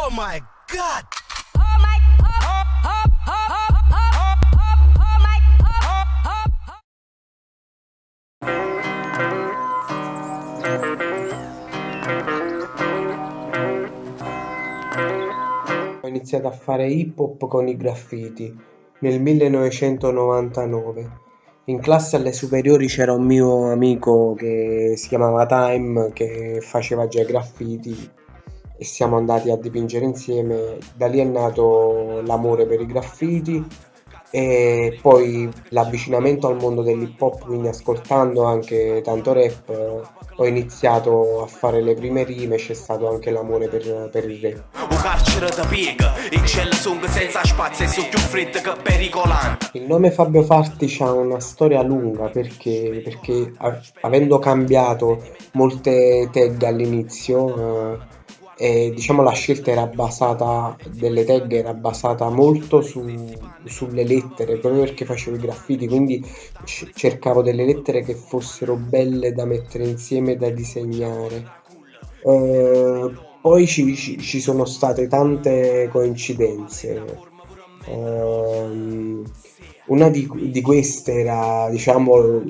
Oh my god! Ho iniziato a fare hip hop con i graffiti nel 1999. In classe alle superiori c'era un mio amico che si chiamava Time che faceva già i graffiti e siamo andati a dipingere insieme. Da lì è nato l'amore per i graffiti e poi l'avvicinamento al mondo dell'hip hop, quindi ascoltando anche tanto rap, ho iniziato a fare le prime rime, c'è stato anche l'amore per il rap. Un carcere da piega, in cella song senza spazio e su più freddo che pericolante. Il nome Fabio Farti c'ha una storia lunga perché avendo cambiato molte tag all'inizio, diciamo la scelta era basata delle tag era basata molto sulle lettere, proprio perché facevo i graffiti, quindi cercavo delle lettere che fossero belle da mettere insieme e da disegnare. Eh, Poi ci sono state tante coincidenze. Ehm, una di queste era, diciamo,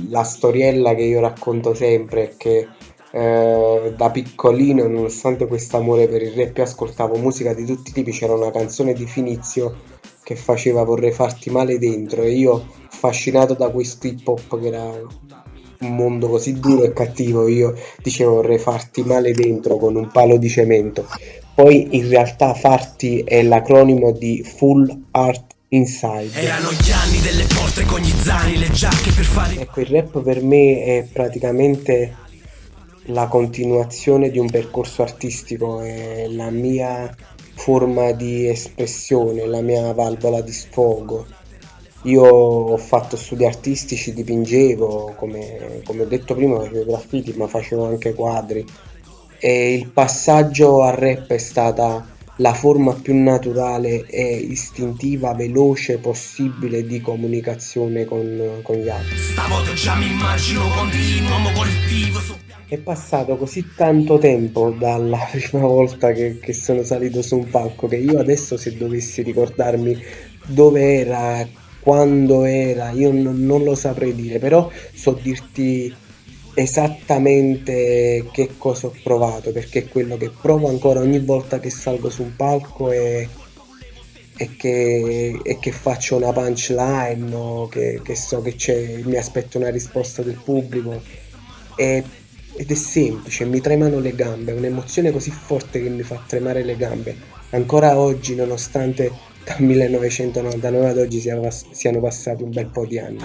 la storiella che io racconto sempre, che da piccolino, nonostante questo amore per il rap, ascoltavo musica di tutti i tipi. C'era una canzone di Finizio che faceva Vorrei farti male dentro e io, affascinato da questo hip hop che era un mondo così duro e cattivo, io dicevo vorrei farti male dentro con un palo di cemento. Poi in realtà Farti è l'acronimo di Full Art Inside. Erano gli anni delle porte con gli zaini, le giacche per fare. Ecco, il rap per me è praticamente la continuazione di un percorso artistico, è la mia forma di espressione, la mia valvola di sfogo. Io ho fatto studi artistici, dipingevo, come ho detto prima, facevo graffiti, ma facevo anche quadri. E il passaggio al rap è stata la forma più naturale e istintiva, veloce possibile di comunicazione con gli altri. Stavolta già mi immagino continuo coltivo su. È passato così tanto tempo dalla prima volta che sono salito su un palco che io adesso, se dovessi ricordarmi dove era, quando era, io non lo saprei dire, però so dirti esattamente che cosa ho provato, perché è quello che provo ancora ogni volta che salgo su un palco e che faccio una punchline o che so che mi aspetto una risposta del pubblico. E- Ed è semplice, mi tremano le gambe, è un'emozione così forte che mi fa tremare le gambe. Ancora oggi, nonostante dal 1999 ad oggi siano passati un bel po' di anni.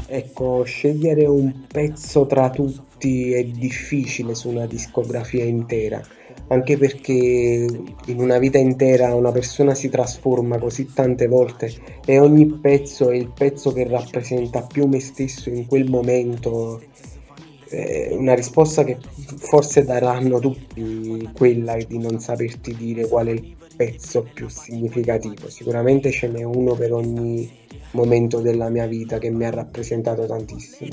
Ecco, scegliere un pezzo tra tutti è difficile su una discografia intera, anche perché in una vita intera una persona si trasforma così tante volte e ogni pezzo è il pezzo che rappresenta più me stesso in quel momento. Una risposta che forse daranno tutti, quella di non saperti dire qual è il pezzo più significativo. Sicuramente ce n'è uno per ogni momento della mia vita che mi ha rappresentato tantissimo.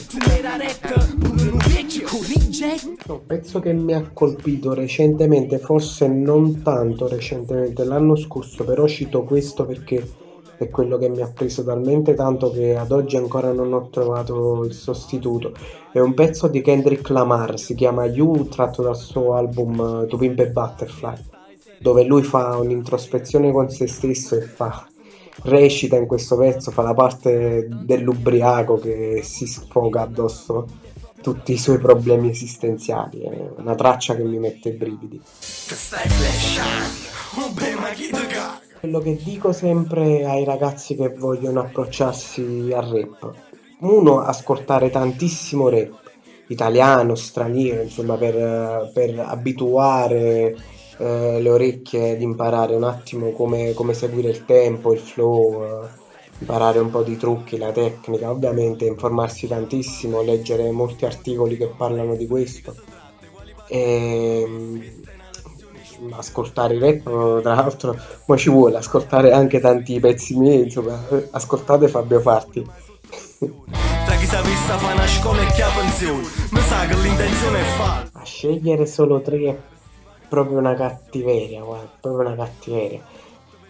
Un pezzo che mi ha colpito recentemente, forse non tanto recentemente, l'anno scorso, però cito questo perché è quello che mi ha preso talmente tanto che ad oggi ancora non ho trovato il sostituto. È un pezzo di Kendrick Lamar, si chiama You, tratto dal suo album To Pimp a Butterfly, dove lui fa un'introspezione con se stesso e recita in questo pezzo, fa la parte dell'ubriaco che si sfoga addosso tutti i suoi problemi esistenziali. È una traccia che mi mette i brividi. Quello che dico sempre ai ragazzi che vogliono approcciarsi al rap: uno, ascoltare tantissimo rap, italiano, straniero, insomma, per abituare le orecchie ad imparare un attimo come seguire il tempo, il flow, imparare un po' di trucchi, la tecnica, ovviamente informarsi tantissimo, leggere molti articoli che parlano di questo. E ascoltare il rap, tra l'altro, ma ci vuole ascoltare anche tanti pezzi miei, insomma, ascoltate Fabio Farti. già vista fa una scuola e che a pensione. Mi sa che l'intenzione è falsa. A scegliere solo tre è proprio una cattiveria, guarda, proprio una cattiveria.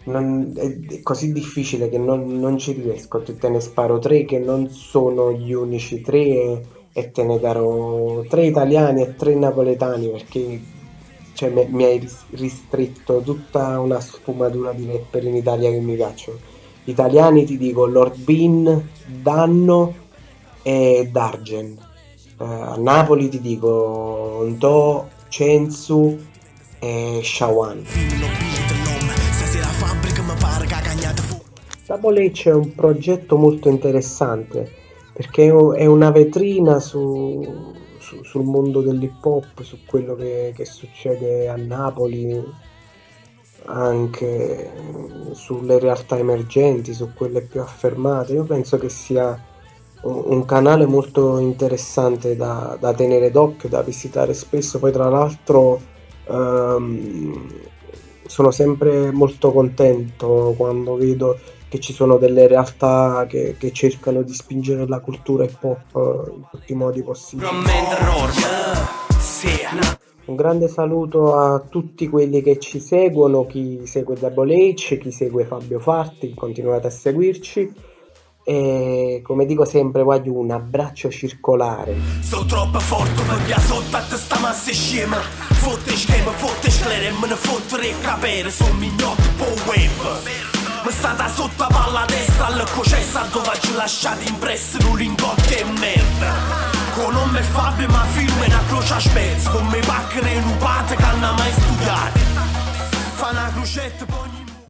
È così difficile che non ci riesco. Te ne sparo tre che non sono gli unici tre e te ne darò tre italiani e tre napoletani perché cioè, mi hai ristretto tutta una sfumatura di rapper in Italia che mi piacciono. Italiani ti dico Lord Bean, Danno e Dargen. A Napoli ti dico Ntò, Censu e Shawan. Double H è un progetto molto interessante perché è una vetrina sul mondo dell'hip hop, su quello che succede a Napoli, anche sulle realtà emergenti, su quelle più affermate. Io penso che sia un canale molto interessante da tenere d'occhio, da visitare spesso. Poi tra l'altro ehm, sono sempre molto contento quando vedo che ci sono delle realtà che cercano di spingere la cultura hip hop in tutti i modi possibili. Un grande saluto a tutti quelli che ci seguono, chi segue Double H, chi segue Fabio Farti, continuate a seguirci e come dico sempre voglio un abbraccio circolare. Sono troppo forte per via sotto a sta massa scema. Fotte schema, fotte sclere, me ne fottere capere, sono mignotti po' web. Mi stata sotto a palla destra al cocessa dove ci lasciate impresso un lingotto e merda. Con nome Fabio ma firma una croce a spezzo, con me pacche renupate che hanno mai studiato. Fa una crocetta poi